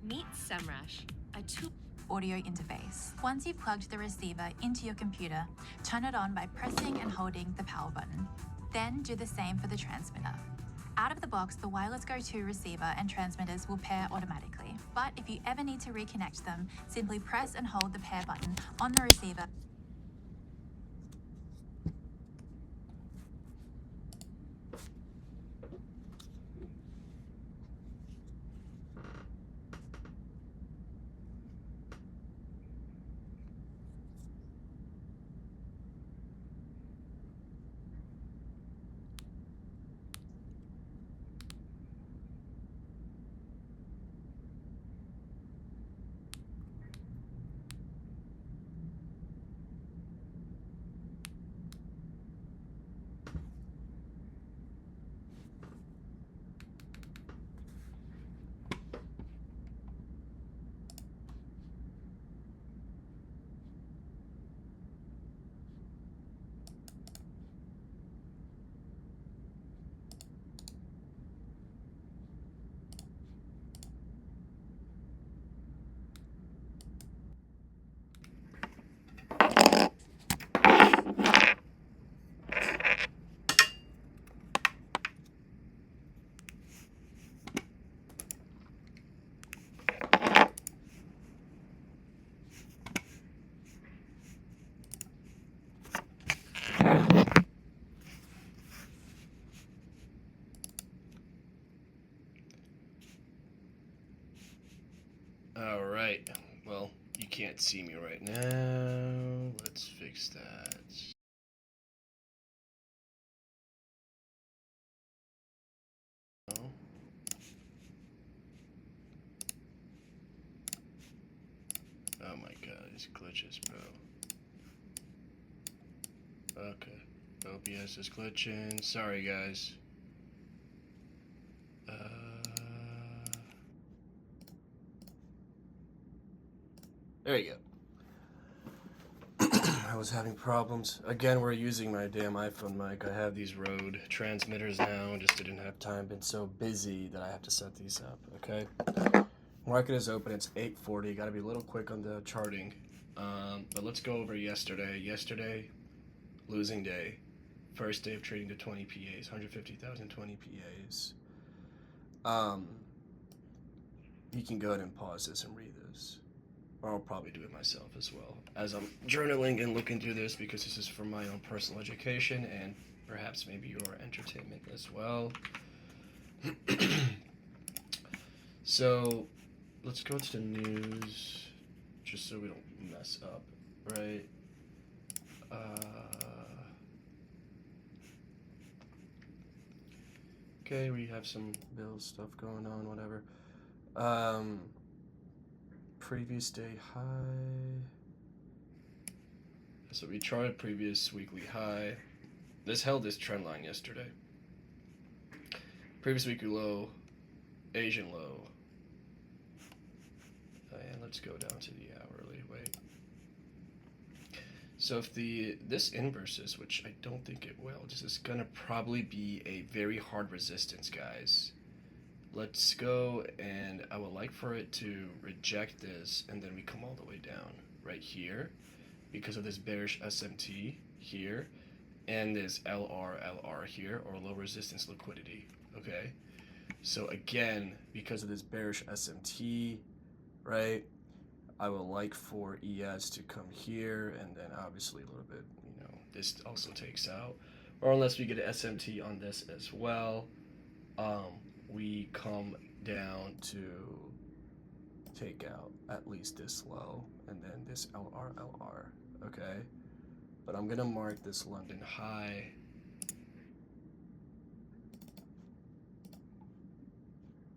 Meet SEMrush, a tool audio interface. Once you've plugged the receiver into your computer, turn it on by pressing and holding the power button. Then do the same for the transmitter. Out of the box, the wireless Go-To receiver and transmitters will pair automatically. But if you ever need to reconnect them, simply press and hold the pair button on the receiver. Alright, well, you can't see me right now. Let's fix that. Oh my god, these glitches, bro. Okay, OBS is glitching. Sorry, guys. There you go. I was having problems. Again, we're using my damn iPhone mic. I have these Rode transmitters now. Just didn't have time. Been so busy that I have to set these up. Okay. Market is open. It's 8:40. Got to be a little quick on the charting. But let's go over yesterday. Yesterday, losing day. First day of trading to 20 PAs. 150,000 20 PAs. You can go ahead and pause this and read this. Or I'll probably do it myself as well, as I'm journaling and looking through this, because this is for my own personal education and perhaps maybe your entertainment as well. So let's go to the news, just so we don't mess up, right? Okay, we have some bills stuff going on, whatever. Previous day high. So we charted previous weekly high. This held this trend line yesterday. Previous weekly low, Asian low. And let's go down to the hourly. Wait. So if this inverses, which I don't think it will, this is gonna probably be a very hard resistance, guys. Let's go, and I would like for it to reject this, and then we come all the way down right here because of this bearish SMT here and this LR here, or low resistance liquidity. Okay, so again, because of this bearish SMT, right, I would like for ES to come here, and then obviously a little bit, this also takes out, or unless we get an SMT on this as well, we come down to take out at least this low, and then this LR, okay? But I'm gonna mark this London high.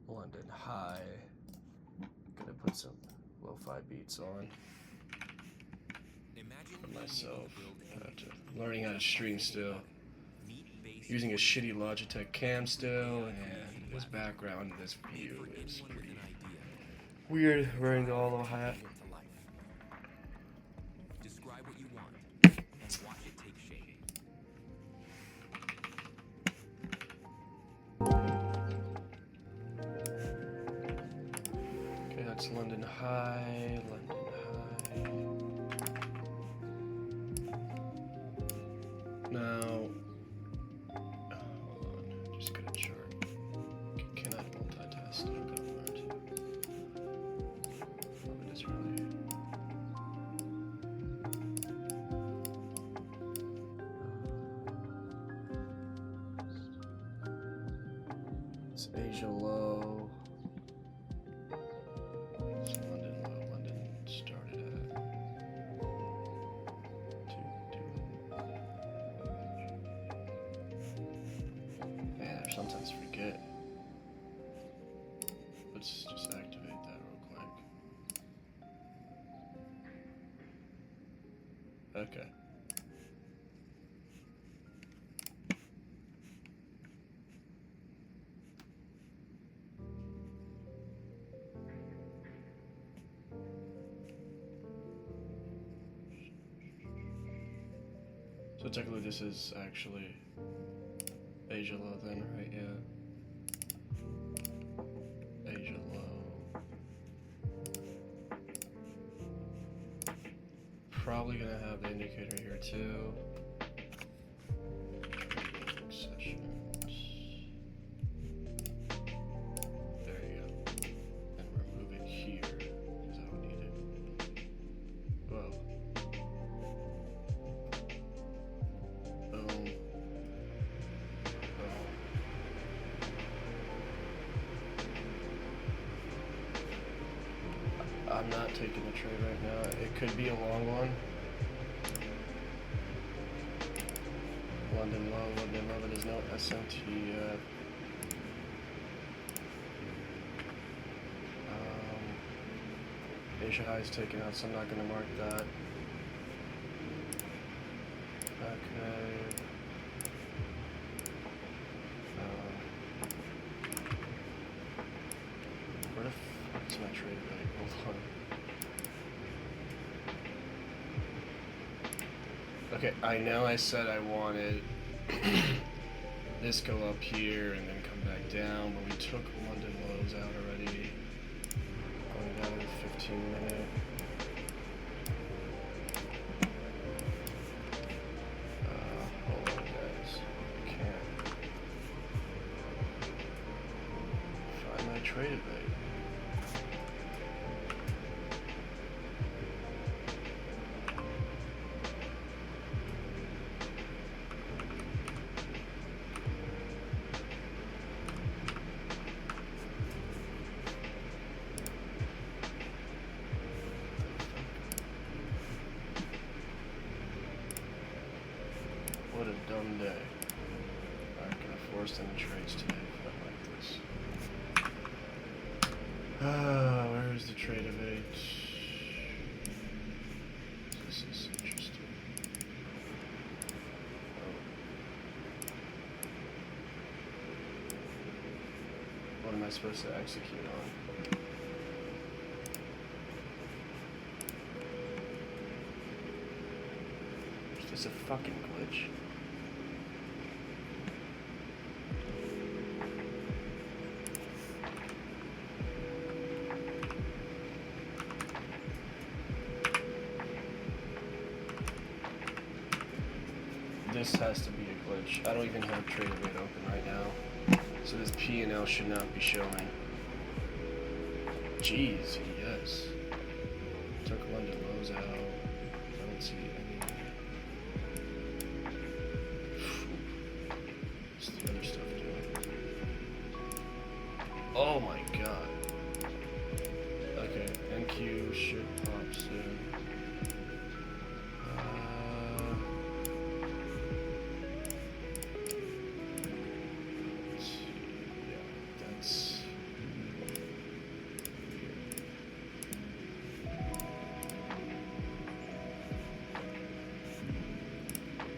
London high. Gonna put some lo-fi beats on for myself. Learning how to stream still. Using a shitty Logitech cam still, and this background, this view is pretty weird, wearing the Olo hat. Describe what you want and watch it take shape. Okay, That's London High, London High. Now, hold on, just got a chart. Cannot multitask. I've got to learn to. Oh, it is really. It's Asia low. It's London low. London started at 2. Man, I sometimes forget. Let's just activate that real quick. Okay. So technically this is actually Asia low then, right? Yeah. Asia low. Probably gonna have the indicator here too. Trading sessions. There you go. And remove it here because I don't need it. Whoa. Boom. I'm not taking the trade right now. It could be a long one. London low, but there's no SMT yet. Asia high is taken out, so I'm not going to mark that. Okay. Where the fuck is my trade rate? Hold on. Okay, I know I said I wanted this go up here and then come back down, but we took London lows out already. Going down to the 15-minute. Hold on, guys. I can't find my trade rate. What a dumb day. I'm not gonna force any trades today if I like this. Where is the trade of 8? This is interesting. What am I supposed to execute on? Is this a fucking glitch? This has to be a glitch. I don't even have trade rate open right now. So this P&L should not be showing. Jeez, yes. Took London lows out. I don't see any. What's the other stuff doing? Oh my god. Okay, NQ should pop soon. Let's see. Yeah, that's.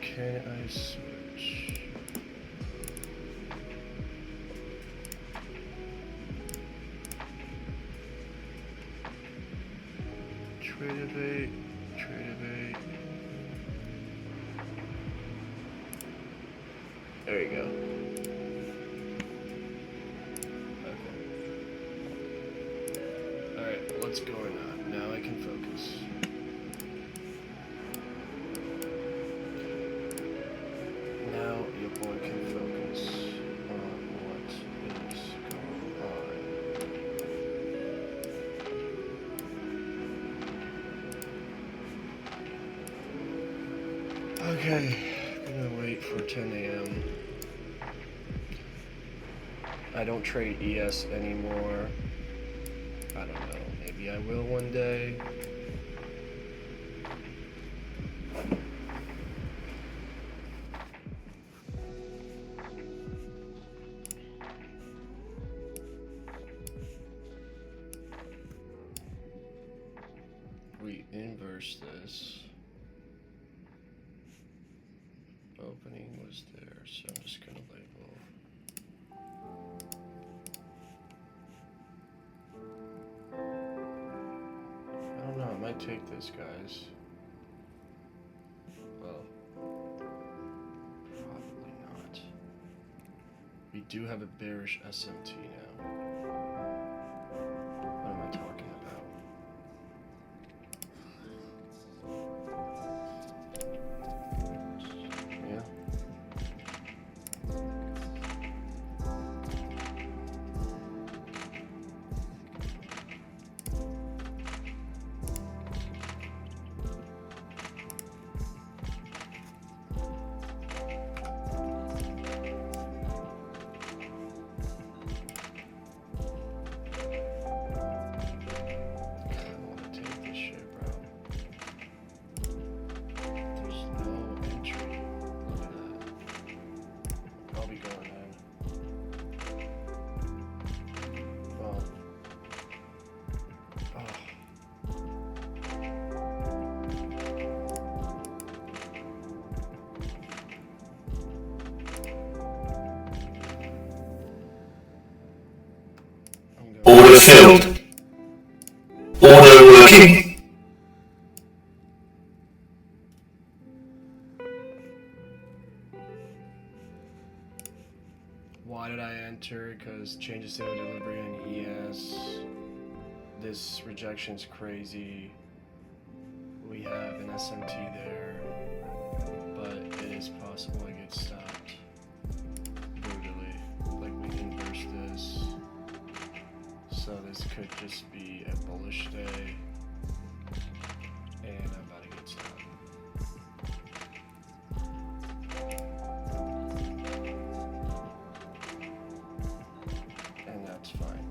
Can I switch? Trade evade, trade evade. There you go. Okay. Alright. what's going on. Now I can focus. Now your boy can focus on what is going on. Okay, I'm gonna wait for 10 a.m. I don't trade ES anymore. I don't know, maybe I will one day. We inverse this. Opening was there, so I'm just gonna label. I don't know, I might take this, guys. Well, probably not. We do have a bearish SMT now. What am I talking about? Yeah. Order filled. Order working. Why did I enter? Because changes to the delivery on ES. This rejection's crazy. We have an SMT there, but it is possible it gets stopped brutally. Like we inverse this. So this could just be a bullish day, and I'm about to get stopped. And that's fine.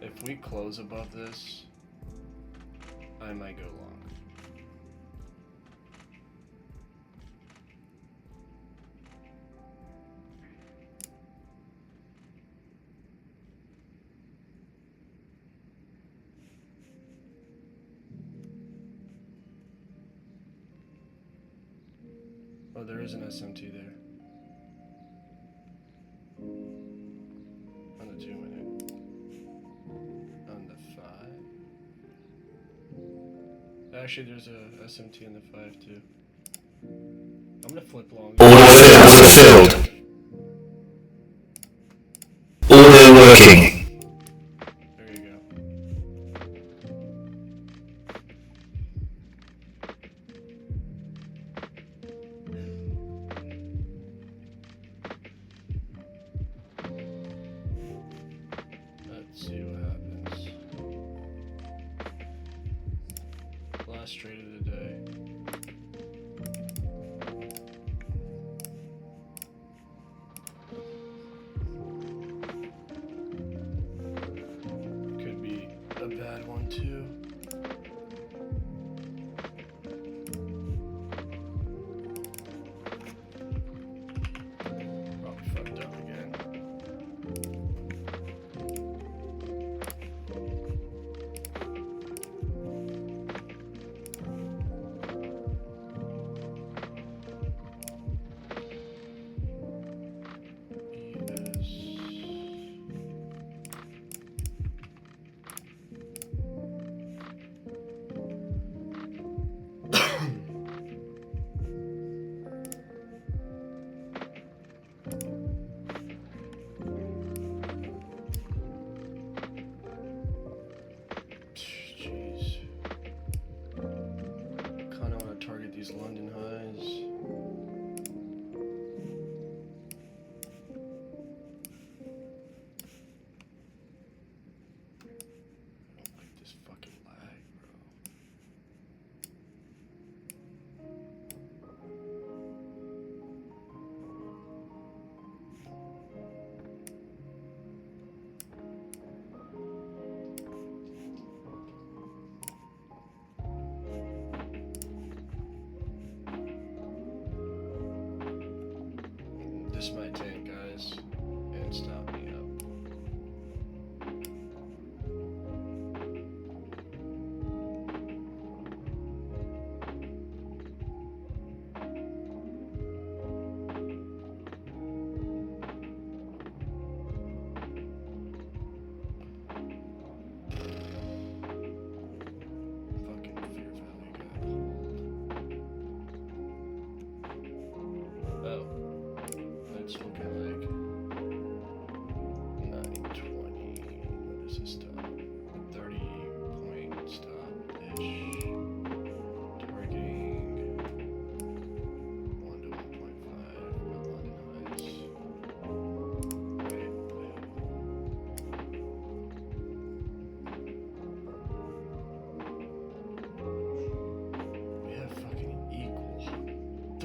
If we close above this, I might go long. Oh, there is an SMT there. On the 2 minute. On the 5. Actually, there's a SMT in the 5 too. I'm gonna flip long. Order filled. Order working. There you go. Let's see what happens. Last trade of the day. Could be a bad one too. Probably fucked up again.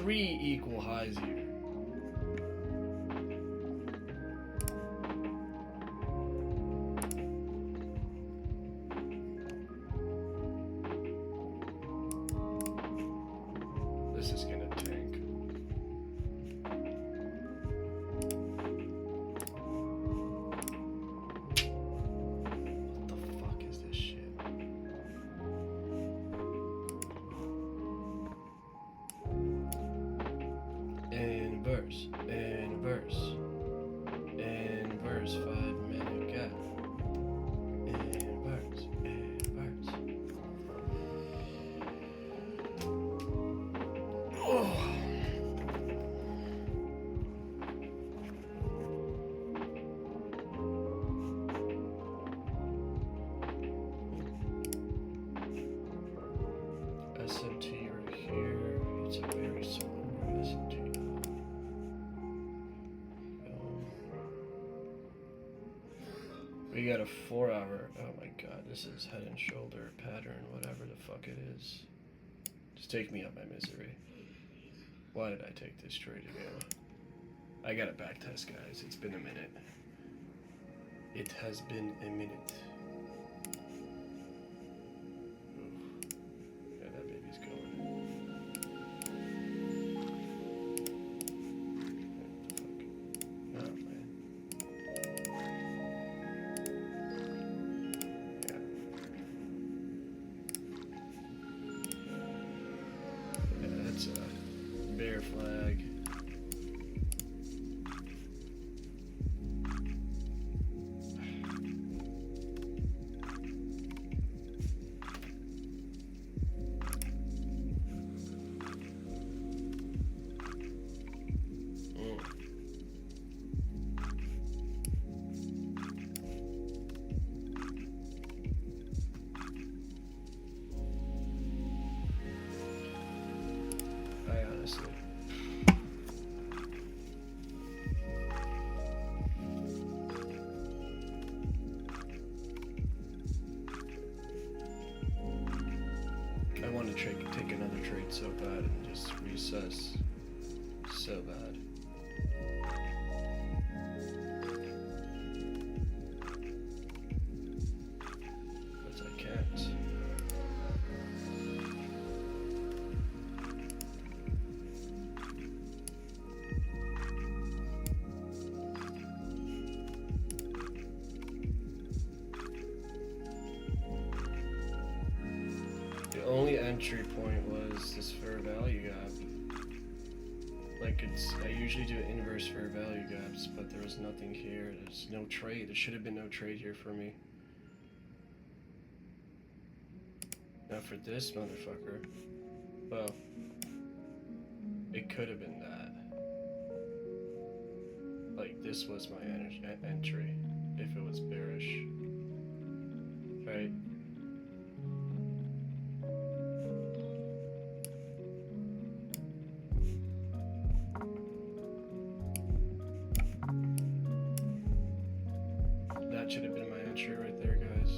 3 equal highs here. This is gonna tank. What the fuck is this shit? Inverse, inverse, inverse, 5-minute gap. Inverse, inverse. Oh. SMT right here. It's a very similar SMT. We got a 4-hour. Oh my god, this is head and shoulder pattern, whatever the fuck it is. Just take me out my misery. Why did I take this trade again? I gotta back test, guys. It's been a minute. It has been a minute. Oof. Yeah, that baby's going. What the fuck? Oh, man. Yeah, that's a bear flag. I honestly. I want to take another trade so bad and just recess so bad. But I can't. The only entry point was this fair value gap. Like I usually do inverse fair value gaps, but there was nothing here. There's no trade. There should have been no trade here for me. Now for this motherfucker, well, it could have been that. Like this was my entry if it was bearish, right? That should have been my entry right there, guys.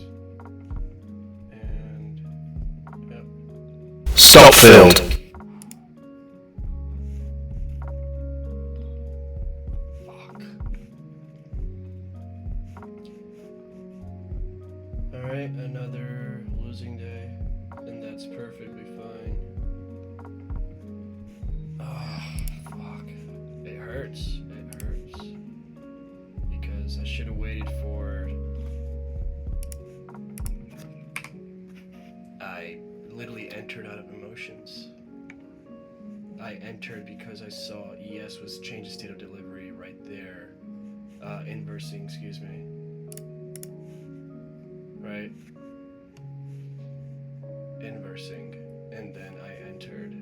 And yep. Stop filled. Fuck. Alright, another losing day, and that's perfectly fine. Ah, fuck. It hurts. It hurts. Because I should have waited for. I literally entered out of emotions. I entered because I saw ES was change of state of delivery right there. Inversing, excuse me. Right? Inversing. And then I entered.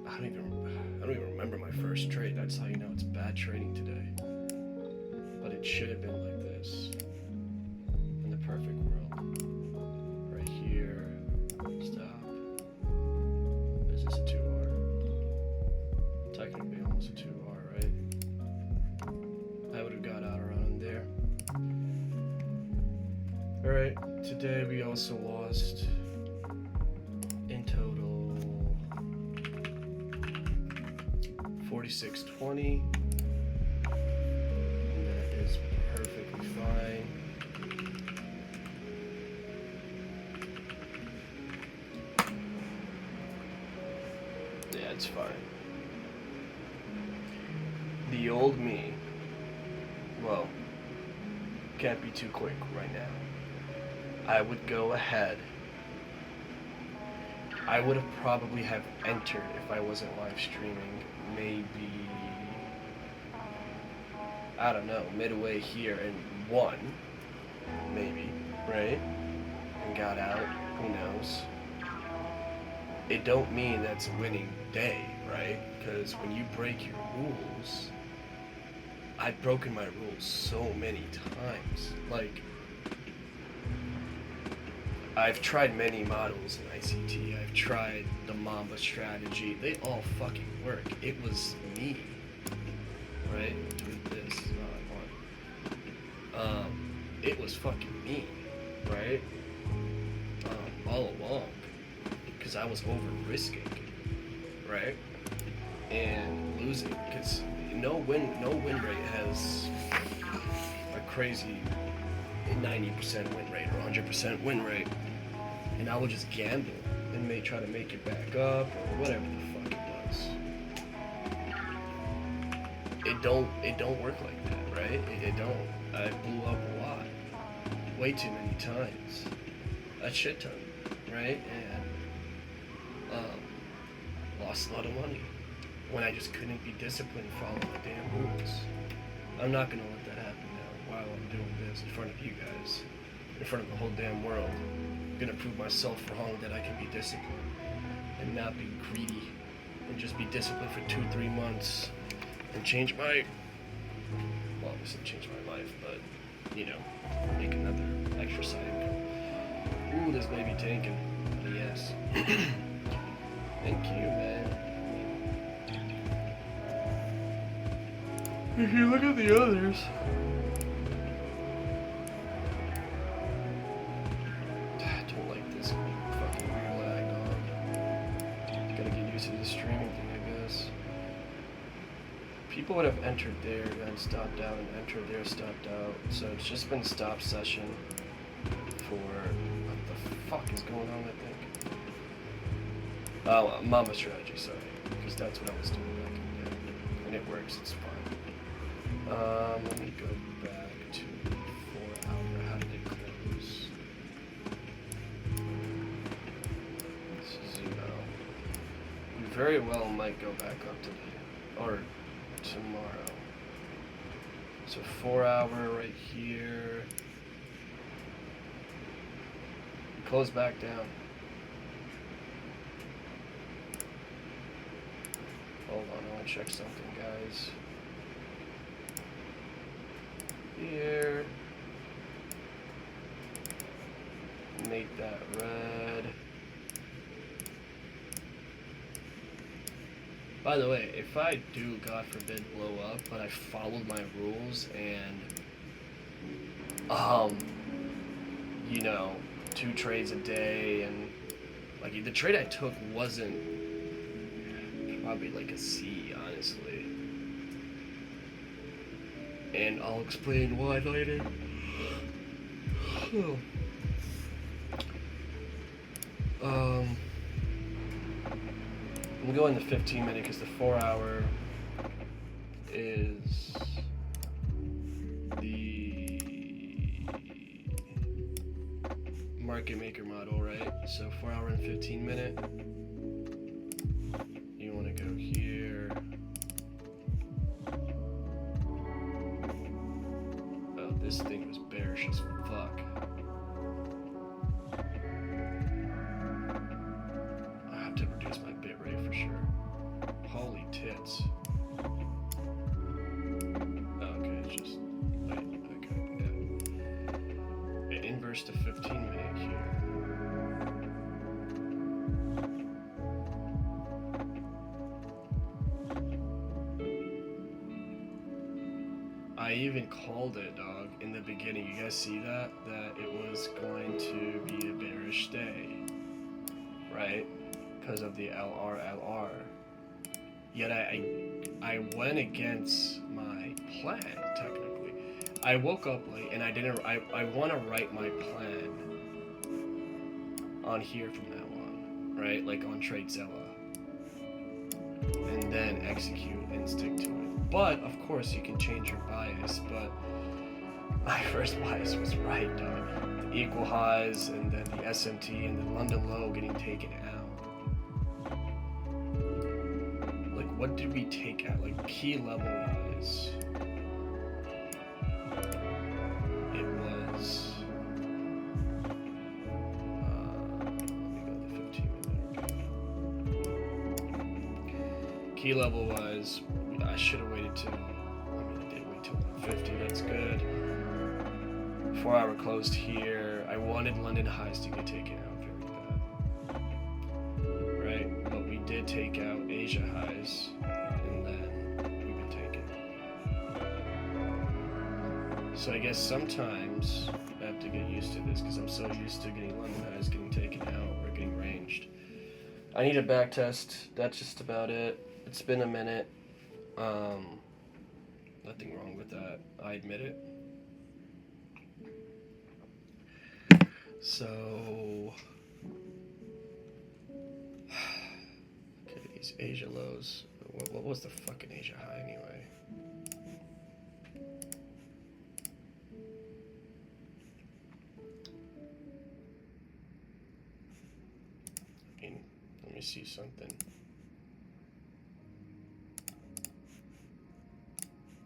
I don't even remember my first trade. That's how you know it's bad trading today. But it should have been like this. In the perfect world. Right here. Stop. Is this a 2R? Technically almost a 2R, right? I would have got out around there. Alright, today we also lost in total 4620. And that is perfectly fine. Yeah, it's fine. The old me, well, can't be too quick right now. I would go ahead. I would have probably have entered if I wasn't live streaming, maybe, I don't know, midway here and won, maybe, right? And got out, who knows? It don't mean that's a winning day, right? Because when you break your rules, I've broken my rules so many times. Like, I've tried many models in ICT. I've tried the Mamba strategy. They all fucking work. It was me, right? Tweet this. It was fucking me, right? All along, because I was over risking, right? And losing, because no win rate has a crazy 90% win rate or 100% win rate, and I would just gamble and try to make it back up or whatever the fuck it does. It don't work like that, right? It don't. I blew up a lot, way too many times, a shit ton, right? And lost a lot of money when I just couldn't be disciplined following the damn rules. I'm not gonna let that happen now while I'm doing this in front of you guys, in front of the whole damn world. I'm gonna prove myself wrong that I can be disciplined and not be greedy and just be disciplined for 2-3 months and change my, well, obviously change my life, but, you know, make another extra side income. Ooh, this baby tanking. Yes. Thank you, man. If you look at the others, I don't like this fucking rear lag, dog. Gotta get used to the streaming thing, I guess. People would have entered there, then stopped out, and entered there, stopped out. So it's just been stop session for, what the fuck is going on, I think? Oh, Mama strategy, sorry. Because that's what I was doing back in the day. And it works, it's fine. Let me go back to 4 hour. How did it close? Zoom out. We very well might go back up today. Or tomorrow. So 4 hour right here. Close back down. Hold on, I want to check something, guys. Here. Make that red. By the way, if I do, God forbid, blow up, but I followed my rules and, you know, 2 trades a day, and, like, the trade I took wasn't probably like a C, honestly. And I'll explain why later. I'm going to 15-minute because the 4 hour is the market maker model, right? So 4 hour and 15-minute. You want to go here. Oh, this thing was bearish as fuck. I have to reduce my bit rate for sure. Holy tits. Okay, it's just wait, okay, yeah. Inverse to 15-minute here. I even called it, dog, in the beginning. You guys see that? That it was going to be a bearish day, right? Because of the LR. Yet I went against my plan, technically. I woke up late and I want to write my plan on here from now on, right? Like on TradeZilla. And then execute and stick to it. But, of course, you can change your bias, but my first bias was right, dog. The equal highs, and then the SMT, and the London low getting taken out. Like, what did we take out? Like, key level wise, it was. Let me go to the 15 minute. Key level wise, I should have waited till. I did wait till 150. That's good. 4 hour closed here. I wanted London highs to get taken out very bad. Right? But we did take out Asia highs, and then we've been taken. So I guess sometimes I have to get used to this because I'm so used to getting London highs getting taken out or getting ranged. I need a back test. That's just about it. It's been a minute. Nothing wrong with that. I admit it. So, okay, these Asia lows. What was the fucking Asia high anyway? I mean, let me see something.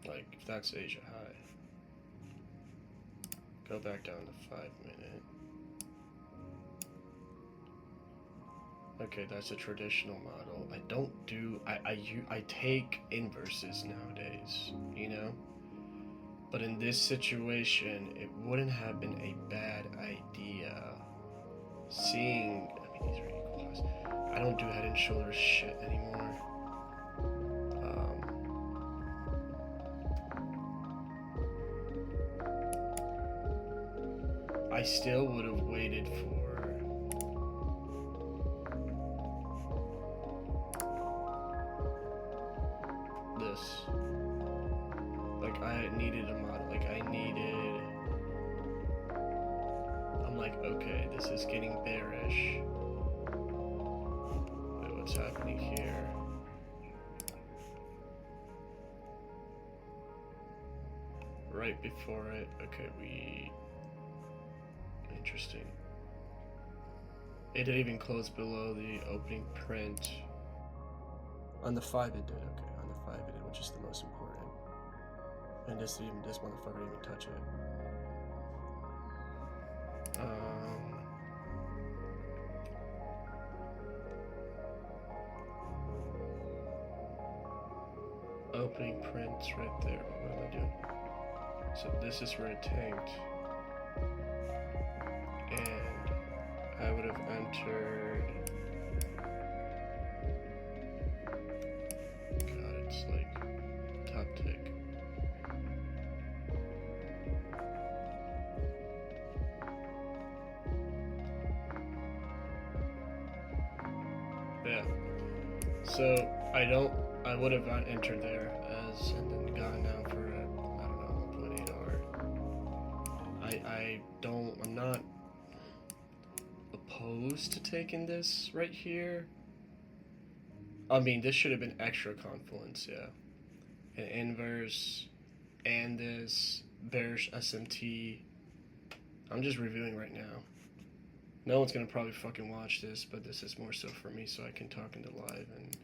Like, if that's Asia high, go back down to 5 minute. Okay, that's a traditional model. I don't do, I take inverses nowadays, you know? But in this situation, it wouldn't have been a bad idea seeing, I mean, these are equal highs. I don't do head and shoulders shit anymore. I still would have waited for this. Like, I needed a model. Like, I'm like, okay, this is getting bearish. Wait, what's happening here? Right before it, okay, interesting. It didn't even close below the opening print. On the 5 it did, okay. On the 5 it did, which is the most important. And this motherfucker didn't even touch it. Opening prints right there. What am I doing? So this is where it tanked. And I would have entered. God, it's like top tick. Yeah. So I would have entered there as and then gotten out for a, I don't know, 1.8 hour. I'm not opposed to taking this right here. I mean, this should have been extra confluence, yeah. An inverse and this bearish SMT. I'm just reviewing right now. No one's gonna probably fucking watch this, but this is more so for me so I can talk into live. And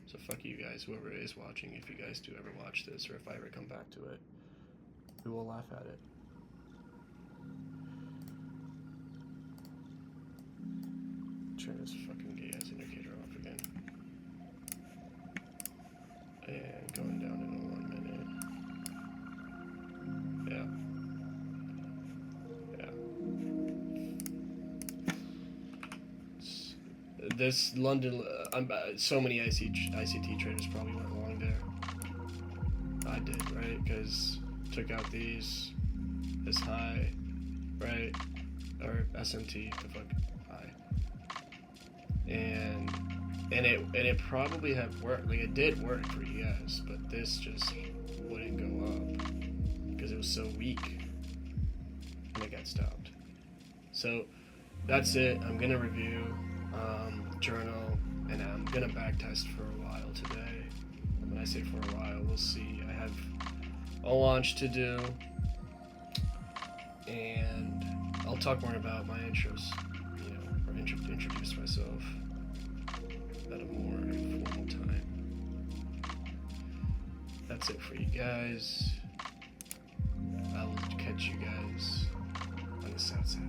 so fuck you guys, whoever is watching, if you guys do ever watch this or if I ever come back to it, we will laugh at it. Turn this fucking gay ass indicator off again. And going down in 1 minute. Yeah. This London, so many ICT traders probably went long there. I did, right? Because took out this high, right? Or SMT, the fuck high. And and it probably have worked. Like it did work for you guys, but this just wouldn't go up because it was so weak, and it got stopped. So that's it. I'm gonna review journal, and I'm gonna backtest for a while today. When I say for a while, we'll see. I have a launch to do, and I'll talk more about my intros, you know, or introduce myself at a more informal time. That's it for you guys. I will catch you guys on the south side.